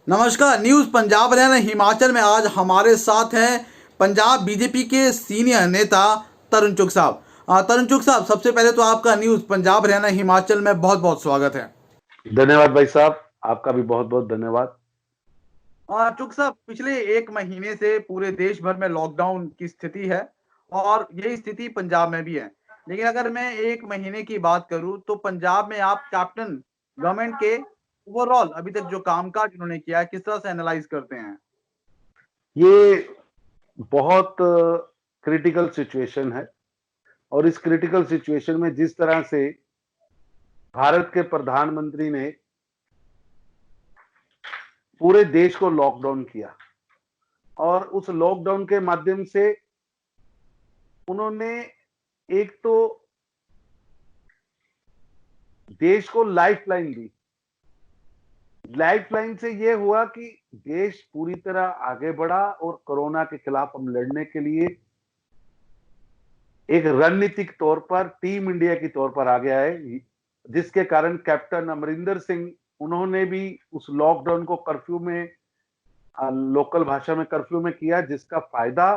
नमस्कार। न्यूज़ पंजाब हरियाणा हिमाचल में आज हमारे साथ हैं पंजाब बीजेपी के सीनियर नेता तरुण चुग साहब। तरुण चुग साहब, सबसे पहले तो आपका न्यूज़ पंजाब हरियाणा हिमाचल में बहुत बहुत स्वागत है। धन्यवाद भाई साहब, आपका भी बहुत बहुत धन्यवाद। चुग साहब, पिछले एक महीने से पूरे देश भर में लॉकडाउन की स्थिति है और यही स्थिति पंजाब में भी है। लेकिन अगर मैं एक महीने की बात करूं तो पंजाब में आप कैप्टन गवर्नमेंट के ओवरऑल अभी तक जो कामकाज उन्होंने किया है, किस तरह से एनालाइज करते हैं? ये बहुत क्रिटिकल सिचुएशन है और इस क्रिटिकल सिचुएशन में जिस तरह से भारत के प्रधानमंत्री ने पूरे देश को लॉकडाउन किया और उस लॉकडाउन के माध्यम से उन्होंने एक तो देश को लाइफलाइन दी। लाइफलाइन से ये हुआ कि देश पूरी तरह आगे बढ़ा और कोरोना के खिलाफ हम लड़ने के लिए एक रणनीतिक तौर पर टीम इंडिया की तौर पर आ गया है, जिसके कारण कैप्टन अमरिंदर सिंह उन्होंने भी उस लॉकडाउन को कर्फ्यू में लोकल भाषा में कर्फ्यू में किया, जिसका फायदा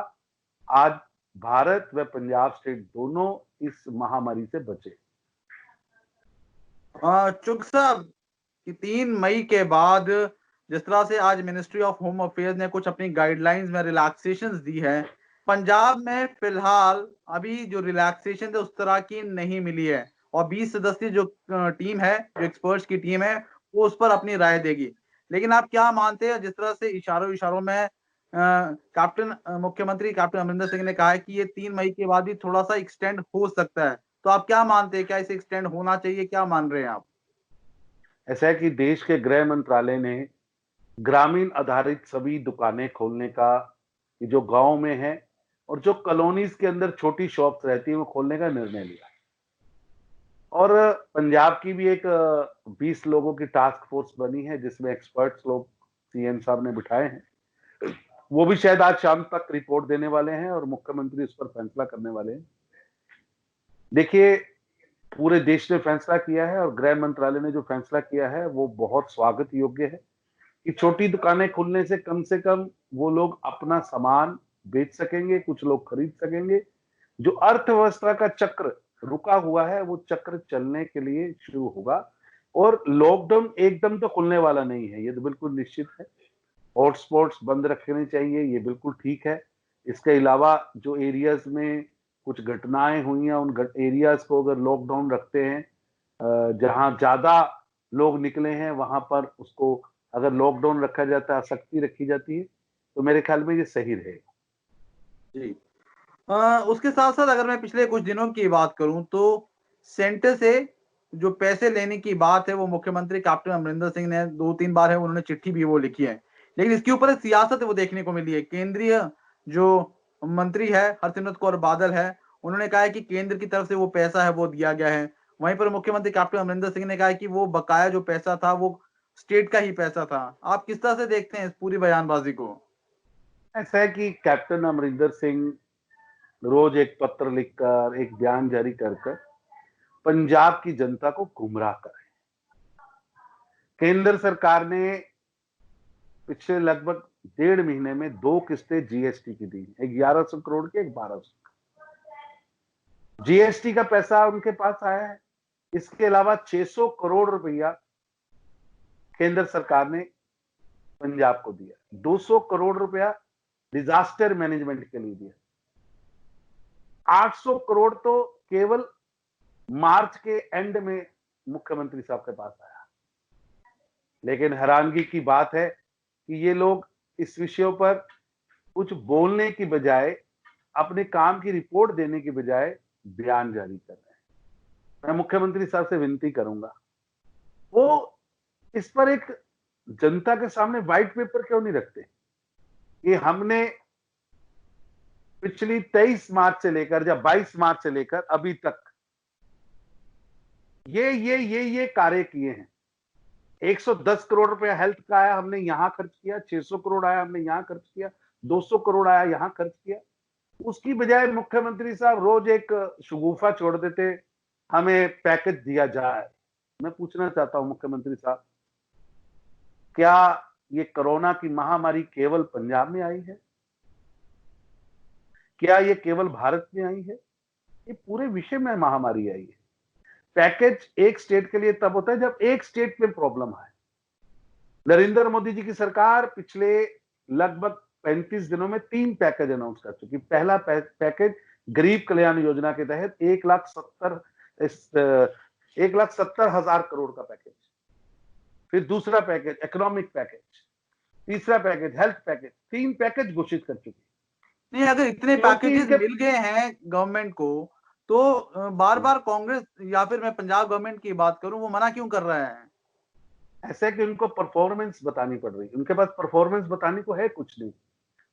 आज भारत व पंजाब स्टेट दोनों इस महामारी से बचे। चुग साहब, कि 3 मई के बाद जिस तरह से आज मिनिस्ट्री ऑफ होम अफेयर्स ने कुछ अपनी गाइडलाइंस में रिलैक्सेशंस दी है, पंजाब में फिलहाल अभी जो रिलैक्सेशन है उस तरह की नहीं मिली है और 20 सदस्यीय जो टीम है, जो एक्सपर्ट्स की टीम है, वो उस पर अपनी राय देगी। लेकिन आप क्या मानते हैं, जिस तरह से इशारों-इशारों में मुख्यमंत्री कैप्टन अमरिंदर सिंह ने कहा है कि ये 3 मई के बाद भी थोड़ा-सा एक्सटेंड हो सकता है। तो आप क्या मानते हैं, क्या इसे एक्सटेंड होना चाहिए? क्या मान रहे हैं आप? ऐसा है कि देश के गृह मंत्रालय ने ग्रामीण आधारित सभी दुकानें खोलने का, जो गांव में है और जो कॉलोनीज के अंदर छोटी शॉप्स रहती है, वो खोलने का निर्णय लिया। और पंजाब की भी एक 20 लोगों की टास्क फोर्स बनी है, जिसमें एक्सपर्ट्स लोग सीएम साहब ने बिठाए हैं। वो भी शायद आज शाम तक रिपोर्ट देने वाले हैं और मुख्यमंत्री उस पर फैसला करने वाले हैं। देखिए, पूरे देश ने फैसला किया है और गृह मंत्रालय ने जो फैसला किया है वो बहुत स्वागत योग्य है कि छोटी दुकानें खुलने से कम वो लोग अपना सामान बेच सकेंगे, कुछ लोग खरीद सकेंगे। जो अर्थव्यवस्था का चक्र रुका हुआ है, वो चक्र चलने के लिए शुरू होगा। और लॉकडाउन एकदम तो खुलने वाला नहीं है, ये तो बिल्कुल निश्चित है। हॉटस्पॉट्स बंद रखने चाहिए, ये बिल्कुल ठीक है। इसके अलावा जो एरियाज में कुछ घटनाएं हुई हैं, उन एरियाज को अगर लॉकडाउन रखते हैं, जहां ज्यादा लोग निकले हैं वहां पर उसको अगर लॉकडाउन रखा जाता है, सख्ती रखी जाती है, तो मेरे ख्याल में ये सही रहेगा। जी। उसके साथ-साथ अगर मैं पिछले कुछ दिनों की बात करूँ तो सेंटर से जो पैसे लेने की बात है वो मुख्यमंत्री कैप्टन अमरिंदर सिंह ने 2-3 बार है उन्होंने चिट्ठी भी वो लिखी है। लेकिन इसके ऊपर एक सियासत वो देखने को मिली है। केंद्रीय जो मंत्री है हरसिमरत कौर बादल है, उन्होंने कहा है कि केंद्र की तरफ से वो पैसा है वो दिया गया है। वहीं पर मुख्यमंत्री कैप्टन अमरिंदर सिंह ने कहा है कि वो बकाया जो पैसा था वो स्टेट का ही पैसा था। आप किस तरह से देखते हैं इस पूरी बयानबाज़ी को? ऐसा है कि कैप्टन अमरिंदर सिंह रोज एक पत्र लिखकर, एक बयान जारी कर कर पंजाब की जनता को गुमराह कर रहे हैं। केंद्र सरकार ने पिछले लगभग 1.5 महीने में 2 किस्तें जीएसटी की दी, एक 1100 करोड़ की, एक 1200। जीएसटी का पैसा उनके पास आया है। इसके अलावा 600 करोड़ रुपया केंद्र सरकार ने पंजाब को दिया, 200 करोड़ रुपया डिजास्टर मैनेजमेंट के लिए दिया, 800 करोड़ तो केवल मार्च के एंड में मुख्यमंत्री साहब के पास आया। लेकिन हैरानगी की बात है कि ये लोग इस विषयों पर कुछ बोलने की बजाय, अपने काम की रिपोर्ट देने की बजाय बयान जारी कर रहे हैं। मैं मुख्यमंत्री साहब से विनती करूंगा, वो इस पर एक जनता के सामने व्हाइट पेपर क्यों नहीं रखते कि हमने पिछली 23 मार्च से लेकर या 22 मार्च से लेकर अभी तक ये कार्य किए हैं। 110 करोड़ रुपया हेल्थ का आया, हमने यहां खर्च किया। 600 करोड़ आया, हमने यहां खर्च किया। 200 करोड़ आया, यहां खर्च किया। उसकी बजाय मुख्यमंत्री साहब रोज एक शगुफा छोड़ देते, हमें पैकेज दिया जाए। मैं पूछना चाहता हूं मुख्यमंत्री साहब, क्या ये कोरोना की महामारी केवल पंजाब में आई है? क्या ये केवल भारत में आई है? ये पूरे विश्व में महामारी आई है। पैकेज एक स्टेट के लिए तब होता है जब एक स्टेट में प्रॉब्लम आए। नरेंद्र मोदी जी की सरकार पिछले लगभग 35 दिनों में 3 पैकेज अनाउंस कर चुकी। पहला पैकेज गरीब कल्याण योजना के तहत 1,70,000 करोड़ का पैकेज। फिर दूसरा पैकेज इकोनॉमिक पैकेज, तीसरा पैकेज हेल्थ पैकेज, 3 पैकेज घोषित कर चुकी। नहीं, अगर इतने पैकेजेस मिल गए हैं गवर्नमेंट को, तो बार-बार कांग्रेस या फिर मैं पंजाब गवर्नमेंट की बात करूं, वो मना क्यों कर रहा है? ऐसा है कि उनको परफॉर्मेंस बतानी पड़ रही है। उनके पास परफॉर्मेंस बताने को है कुछ नहीं।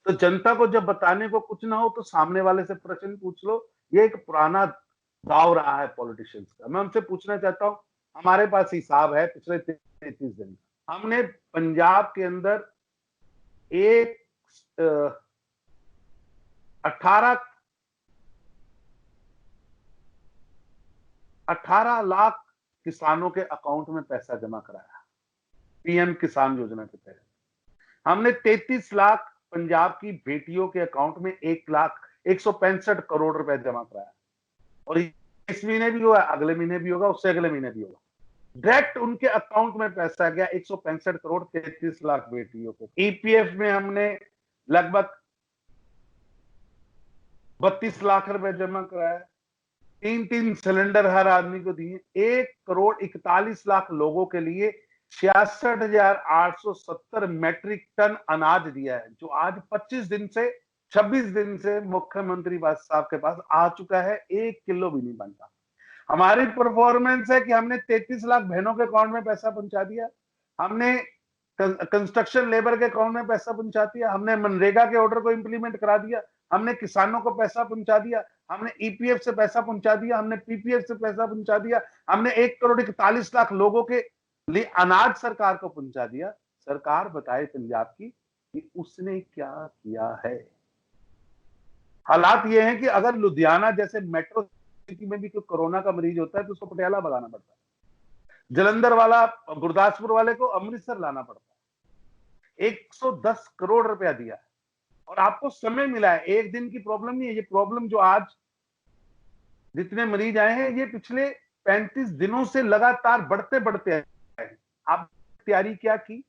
तो जनता को जब बताने को कुछ ना हो तो सामने वाले से प्रश्न पूछ लो। ये एक पुराना दाव रहा है पॉलिटिशियंस का। मैं उनसे पूछना चाहता हूं, हमारे पास हिसाब है पिछले 33 दिन का। हमने पंजाब के अंदर एक 18 लाख किसानों के अकाउंट में पैसा जमा कराया पीएम किसान योजना के तहत। हमने 33 लाख पंजाब की बेटियों के अकाउंट में 1,165 करोड़ रुपए जमा कराया। और इस महीने भी हुआ, अगले महीने भी होगा, उससे अगले महीने भी होगा। डायरेक्ट उनके अकाउंट में पैसा गया 165 करोड़ 33 लाख बेटियों को। ईपीएफ में हमने लगभग 32 लाख रुपए जमा कराया। 3-3 सिलेंडर हर आदमी को दिए। 1,41 करोड़ लोगों के लिए 66,870 मैट्रिक टन अनाज दिया है, जो आज 26 दिन से मुख्यमंत्री साहब के पास आ चुका है। 1 किलो भी नहीं बनता। हमारी परफॉर्मेंस है कि हमने 33 लाख बहनों के अकाउंट में पैसा पहुंचा दिया। हमने कंस्ट्रक्शन लेबर के अकाउंट में पैसा पहुंचा दिया। हमने मनरेगा के ऑर्डर को इंप्लीमेंट करा दिया। हमने किसानों को पैसा पहुंचा दिया। हमने ईपीएफ से पैसा पहुंचा दिया। हमने पीपीएफ से पैसा पहुंचा दिया। हमने 1,41 करोड़ लोगों के लिए अनाज सरकार को पहुंचा दिया। सरकार बताए पंजाब की कि उसने क्या किया है। हालात ये हैं कि अगर लुधियाना जैसे मेट्रो सिटी में भी कोई कोरोना का मरीज होता है तो उसको पटियाला भगाना पड़ता है। जलंधर वाला गुरदासपुर वाले को अमृतसर लाना पड़ता है। 110 करोड़ रुपया दिया है और आपको समय मिला है। एक दिन की प्रॉब्लम नहीं है। ये प्रॉब्लम जो आज जितने मरीज आए हैं, ये पिछले 35 दिनों से लगातार बढ़ते बढ़ते आए हैं। आप तैयारी क्या की?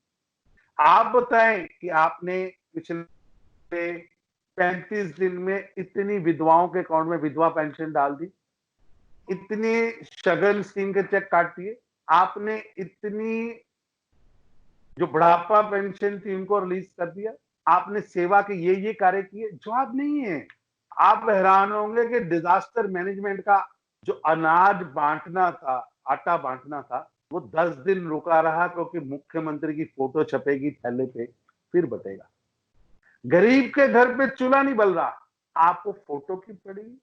आप बताएं कि आपने पिछले 35 दिन में इतनी विधवाओं के अकाउंट में विधवा पेंशन डाल दी, इतनी शगन स्कीम के चेक काट दिए, आपने इतनी जो बुढ़ापा पेंशन थी उनको रिलीज कर दिया, आपने सेवा के ये कार्य किए। जवाब नहीं है। आप हैरान होंगे कि डिजास्टर मैनेजमेंट का जो अनाज बांटना था, आटा बांटना था, वो 10 दिन रुका रहा क्योंकि मुख्यमंत्री की फोटो छपेगी थैले पे, फिर बटेगा। गरीब के घर पे चूल्हा नहीं बल रहा, आपको फोटो की पड़ी।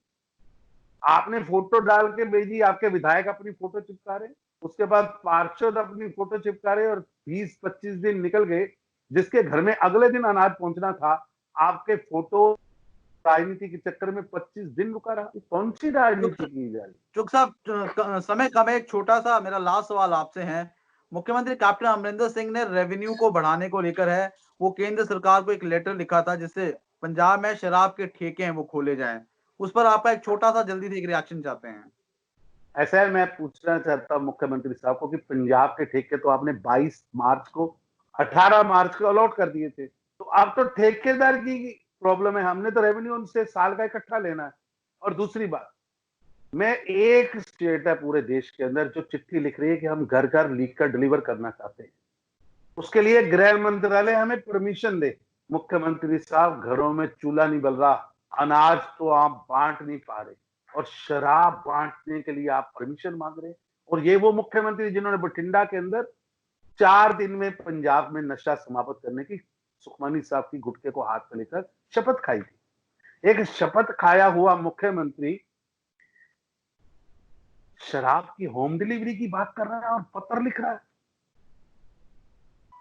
आपने फोटो डाल के भेजी, आपके विधायक अपनी फोटो चिपका रहे, उसके बाद पार्षद अपनी फोटो चिपका रहे और 20-25 दिन निकल गए। जिसके घर में अगले दिन अनाज पहुंचना था, आपके फोटो राजनीति के चक्कर में 25 दिन रुका रहा। कौन सी राजनीति की जा रही? चुग साहब, समय कम है, एक छोटा सा मेरा लास्ट सवाल आपसे है। मुख्यमंत्री कैप्टन अमरिंदर सिंह ने रेवेन्यू को बढ़ाने को लेकर है, वो केंद्र सरकार को एक लेटर लिखा था जिससे पंजाब में शराब के ठेके हैं वो खोले जाएं। उस पर आपका एक छोटा सा जल्दी से एक रिएक्शन चाहते हैं। ऐसा है, मैं पूछना चाहता हूं मुख्यमंत्री साहब को कि पंजाब के ठेके तो आपने 22 मार्च को 18 मार्च को अलॉट कर दिए थे, तो अब तो ठेकेदार की प्रॉब्लम है। हमने तो रेवेन्यू उनसे साल का इकट्ठा लेना है। और दूसरी बात, मैं एक स्टेट है पूरे देश के अंदर जो चिट्ठी लिख रही है कि हम घर घर लिखकर डिलीवर करना चाहते हैं, उसके लिए गृह मंत्रालय हमें परमिशन दे। मुख्यमंत्री साहब, घरों में चूल्हा नहीं बल रहा, अनाज तो आप बांट नहीं पा रहे और शराब बांटने के लिए आप परमिशन मांग रहे हैं। और ये वो मुख्यमंत्री जिन्होंने बठिंडा के अंदर 4 दिन में पंजाब में नशा समाप्त करने की सुखमनी साहब की गुटके को हाथ में लेकर शपथ खाई थी। एक शपथ खाया हुआ मुख्यमंत्री शराब की होम डिलीवरी की बात कर रहा है और पत्र लिख रहा है।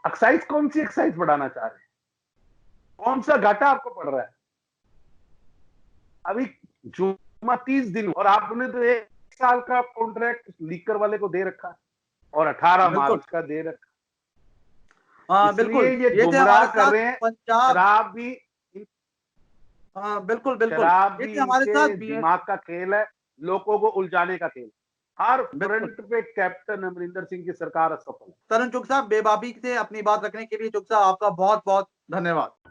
एक्साइज, कौन सी एक्साइज बढ़ाना चाह रहे हैं? कौन सा घाटा आपको पड़ रहा है? अभी जुम्मा 30 दिन और आपने तो 1 साल का कॉन्ट्रैक्ट लीकर वाले को दे रखा है और 18 मार्च का दे रखा। बिल्कुल, इसलिए ये ये थे गुमराह हमारे कर साथ रहे हैं। पंजाब। शराब भी बिल्कुल, बिल्कुल, शराब ये भी थे हमारे इनके साथ बी दिमाग का खेल है, लोगों को उलझाने का खेल। हर बिल्कुल। फ्रंट पे कैप्टन अमरिंदर सिंह की सरकार असफल है। तरुण चुग साहब, बेबाकी से अपनी बात रखने के लिए चुग साहब आपका बहुत-बहुत धन्यवाद।